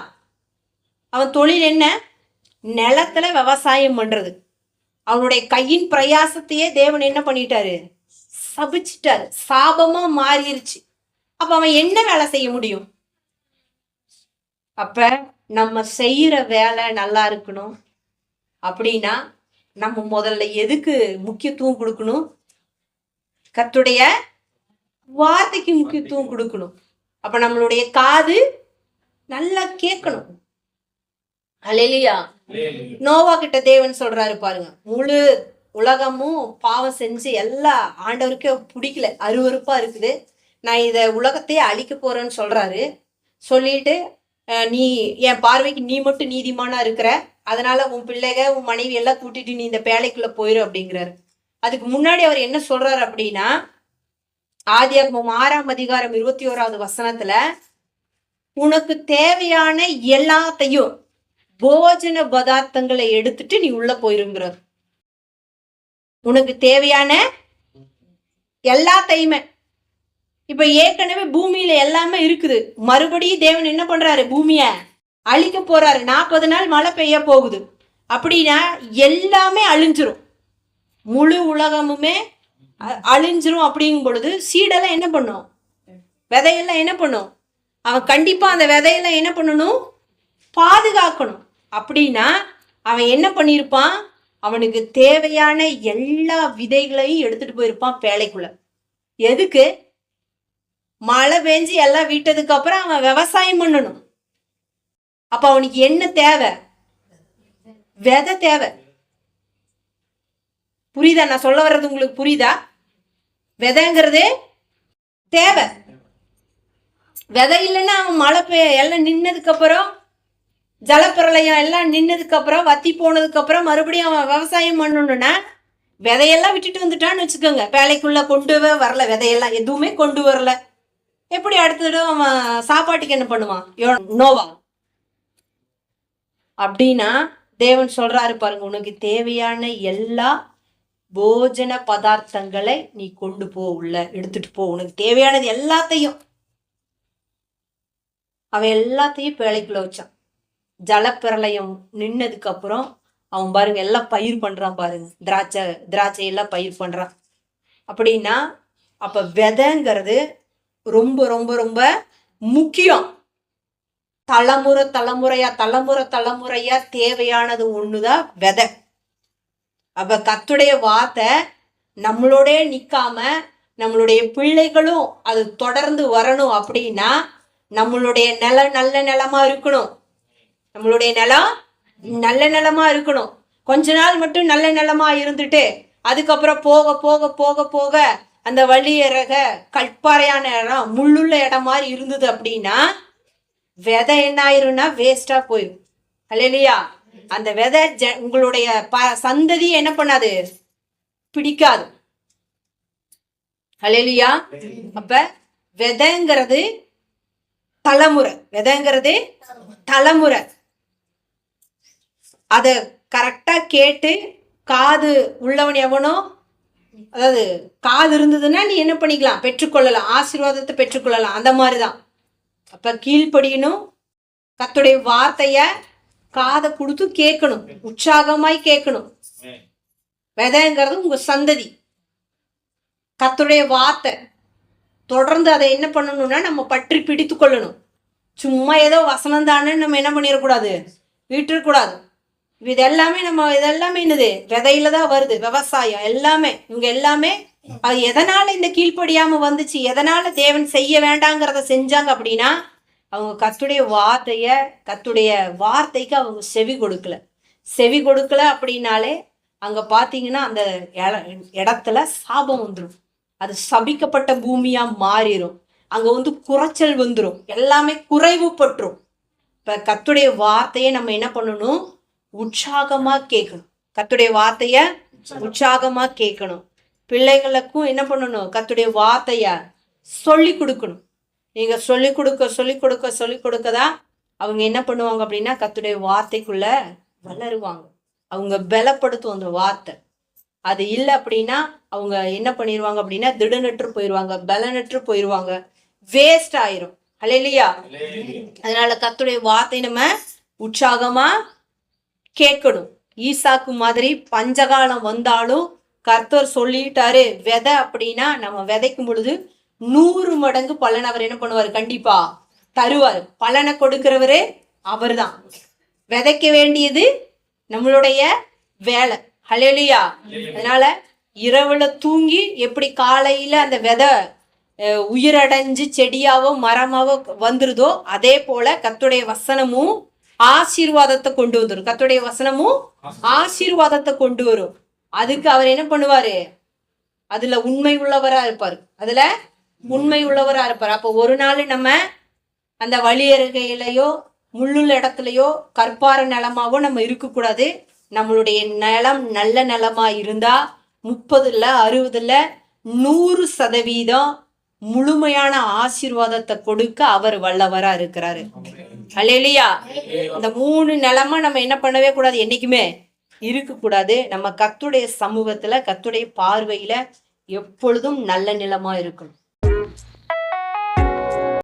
அவன் தொழில் என்ன? நிலத்துல விவசாயம் பண்றது. அவனுடைய கையின் பிரயாசத்தையே தேவன் என்ன பண்ணிட்டாரு? சபிச்சிட்டாரு. சாபமா மாறிடுச்சு. அப்ப அவன் என்ன வேலை செய்ய முடியும்? அப்ப நம்ம செய்யற வேலை நல்லா இருக்கணும் அப்படின்னா நம்ம முதல்ல எதுக்கு முக்கியத்துவம் கொடுக்கணும்? கர்த்தருடைய வார்த்தைக்கு முக்கியத்துவம் கொடுக்கணும். அப்ப நம்மளுடைய காது நல்லா கேட்கணும். அல்லேலூயா. நோவா கிட்ட தேவன் சொல்றாரு பாருங்க, முழு உலகமும் பாவம் செஞ்சு எல்லா ஆண்டவருக்கே பிடிக்கல, அருவருப்பா இருக்குது, நான் இத உலகத்தையே அழிக்க போறேன்னு சொல்றாரு. சொல்லிட்டு நீ என் பார்வைக்கு நீ மட்டும் நீதிமானா இருக்கிற, அதனால உன் பிள்ளைக உன் மனைவி எல்லாம் கூட்டிட்டு நீ இந்த பேழைக்குள்ள போயிரு அப்படிங்கிறாரு. அதுக்கு முன்னாடி அவர் என்ன சொல்றாரு அப்படின்னா, ஆதியாகமம் 6ஆம் அதிகாரம் 21வது வசனத்துல, உனக்கு தேவையான எல்லாத்தையும் போஜன பதார்த்தங்களை எடுத்துட்டு நீ உள்ள போயிருங்கிறார். உனக்கு தேவையான எல்லாத்தையுமே. இப்ப ஏற்கனவே பூமியில எல்லாமே இருக்குது, மறுபடியும் தேவன் என்ன பண்றாரு? பூமிய அழிக்க போறாரு. 40 நாள் மழை பெய்ய போகுது அப்படின்னா எல்லாமே அழிஞ்சிரும், முழு உலகமுமே அழிஞ்சிரும். அப்படிங்கும் பொழுது சீடெல்லாம் என்ன பண்ணும்? விதையெல்லாம் என்ன பண்ணும்? அவன் கண்டிப்பா அந்த விதையெல்லாம் என்ன பண்ணணும்? பாதுகாக்கணும். அப்படின்னா அவன் என்ன பண்ணியிருப்பான்? அவனுக்கு தேவையான எல்லா விதைகளையும் எடுத்துட்டு போயிருப்பான் பேழைக்குள்ள. எதுக்கு? மழை பெஞ்சு எல்லாம் விட்டதுக்கு அப்புறம் அவன் விவசாயம் பண்ணணும். அப்ப அவனுக்கு என்ன தேவை? விதை தேவை. புரியுதா நான் சொல்ல வர்றது? உங்களுக்கு புரியுதா? விதைங்கிறது தேவை. விதை இல்லைன்னா அவன் மழை எல்லாம் நின்னதுக்கு அப்புறம், ஜலப்பிரளயம் எல்லாம் நின்னதுக்கு அப்புறம், வத்தி போனதுக்கு அப்புறம் மறுபடியும் அவன் விவசாயம் பண்ணணும்னா விதையெல்லாம் விட்டுட்டு வந்துட்டான்னு வச்சுக்கோங்க. பேழைக்குள்ள கொண்டு வரல, விதையெல்லாம் எதுவுமே கொண்டு வரல. எப்படி அடுத்தது அவன் சாப்பாட்டுக்கு என்ன பண்ணுவான்? நோவா. அப்படின்னா தேவன் சொல்றாரு பாருங்க, உனக்கு தேவையான எல்லா போஜன பதார்த்தங்களை நீ கொண்டு போ, உள்ள எடுத்துட்டு போ, உனக்கு தேவையானது எல்லாத்தையும். அவன் எல்லாத்தையும் பேழைக்குள்ள வச்சான். ஜலப்பிரளயம் நின்னதுக்கு அப்புறம் அவன் பாருங்க எல்லாம் பயிர் பண்றான் பாருங்க, திராட்சை எல்லாம் பயிர் பண்றான். அப்படின்னா அப்ப விதைங்கிறது ரொம்ப ரொம்ப ரொம்ப முக்கியம். தலைமுறையா தேவையானது ஒண்ணுதான் விதை. அப்ப கர்த்தருடைய வார்த்தை நம்மளோட நிக்காம நம்மளுடைய பிள்ளைகளும் அது தொடர்ந்து வரணும் அப்படின்னா நம்மளுடைய நிலம் நல்ல நிலமா இருக்கணும். நம்மளுடைய நிலம் நல்ல நிலமா இருக்கணும். கொஞ்ச நாள் மட்டும் நல்ல நிலமா இருந்துட்டு அதுக்கப்புறம் போக போக போக போக அந்த வழியறக கற்பாறையான இடம், முள்ளுள்ள இடம் மாதிரி இருந்தது அப்படின்னா விதை என்ன ஆயிரும்னா வேஸ்டா போயிடும். அல்லேலூயா. அந்த விதை உங்களுடைய சந்ததி என்ன பண்ணாது? பிடிக்காது. அல்லேலூயா. அப்ப விதைங்கிறது தலைமுறை. விதைங்கிறது தலைமுறை. அத கரெக்டா கேட்டு காது உள்ளவன் எவனோ, அதாவது காது இருந்ததுன்னா நீ என்ன பண்ணிக்கலாம்? பெற்றுக்கொள்ளலாம், ஆசீர்வாதத்தை பெற்றுக்கொள்ளலாம். அந்த மாதிரிதான். அப்ப கீழ்ப்படியணும். கர்த்தருடைய வார்த்தைய காதை கொடுத்து கேட்கணும், உற்சாகமாய் கேட்கணும். விதைங்கிறது உங்க சந்ததி, கர்த்தருடைய வார்த்தை. தொடர்ந்து அதை என்ன பண்ணணும்னா நம்ம பற்றி பிடித்து கொள்ளணும். சும்மா ஏதோ வசனம் தானே நம்ம என்ன பண்ணிடக்கூடாது, விட்டுறக்கூடாது. இது எல்லாமே இதெல்லாமே என்னது, விதையில தான் வருது. விவசாயம் எல்லாமே இவங்க எல்லாமே அது எதனால இந்த கீழ்ப்படியாம வந்துச்சு, எதனால தேவன் செய்ய வேண்டாங்கிறத செஞ்சாங்க அப்படின்னா, அவங்க கர்த்தருடைய வார்த்தைக்கு அவங்க செவி கொடுக்கல அப்படின்னாலே அங்க பாத்தீங்கன்னா அந்த இடத்துல சாபம் வந்துடும். அது சபிக்கப்பட்ட பூமியா மாறிடும். அங்க குறைச்சல் வந்துடும், எல்லாமே குறைவுபட்டுரும். இப்ப கர்த்தருடைய வார்த்தையை நம்ம என்ன பண்ணணும், உற்சாகமா கேட்கணும். கர்த்தருடைய வார்த்தைய உற்சாகமா கேட்கணும். பிள்ளைகளுக்கும் என்ன பண்ணணும், கர்த்தருடைய வார்த்தைய சொல்லி கொடுக்கணும். நீங்க சொல்லி கொடுக்கதான் அவங்க என்ன பண்ணுவாங்க அப்படின்னா கர்த்தருடைய வார்த்தைக்குள்ள வளருவாங்க. அவங்க பலப்படுத்தும் அந்த வார்த்தை. அது இல்லை அப்படின்னா அவங்க என்ன பண்ணிடுவாங்க அப்படின்னா திடனற்று போயிடுவாங்க, பலனற்று போயிடுவாங்க, வேஸ்ட் ஆயிரும். அல்லேலூயா. அதனால கர்த்தருடைய வார்த்தை நம்ம உற்சாகமா கேட்கணும். ஈசாக்கு மாதிரி பஞ்சகாலம் வந்தாலும் கர்த்தர் சொல்லிட்டாரு விதை அப்படின்னா நம்ம விதைக்கும் பொழுது 100 மடங்கு பலன் அவர் என்ன பண்ணுவாரு, கண்டிப்பா தருவார். பலனை கொடுக்கிறவரே அவர் தான். விதைக்க வேண்டியது நம்மளுடைய வேலை. ஹல்லேலூயா. அதனால இரவுல தூங்கி எப்படி காலையில அந்த விதை உயிரடைஞ்சு செடியாவோ மரமாவோ வந்துருதோ, அதே போல கர்த்தருடைய வசனமும் ஆசீர்வாதத்தை கொண்டு வந்துடும். கர்த்தருடைய வசனமும் ஆசீர்வாதத்தை கொண்டு வரும். அதுக்கு அவர் என்ன பண்ணுவாரு, அதுல உண்மை உள்ளவரா இருப்பாரு. அப்ப ஒரு நாள் நம்ம அந்த வழி அருகையிலையோ முள்ளுள்ள இடத்துலையோ கற்பார நிலமாவோ நம்ம இருக்கக்கூடாது. நம்மளுடைய நிலம் நல்ல நிலமா இருந்தா 30ல் 60ல் 100% முழுமையான ஆசீர்வாதத்தை கொடுக்க அவர் வல்லவரா இருக்கிறாரு. அல்லேலூயா. இந்த 3 நிலமா நம்ம என்ன பண்ணவே கூடாது, என்னைக்குமே இருக்கக்கூடாது. நம்ம கர்த்தருடைய சமூகத்துல கர்த்தருடைய பார்வையில எப்பொழுதும் நல்ல நிலமா இருக்கணும்.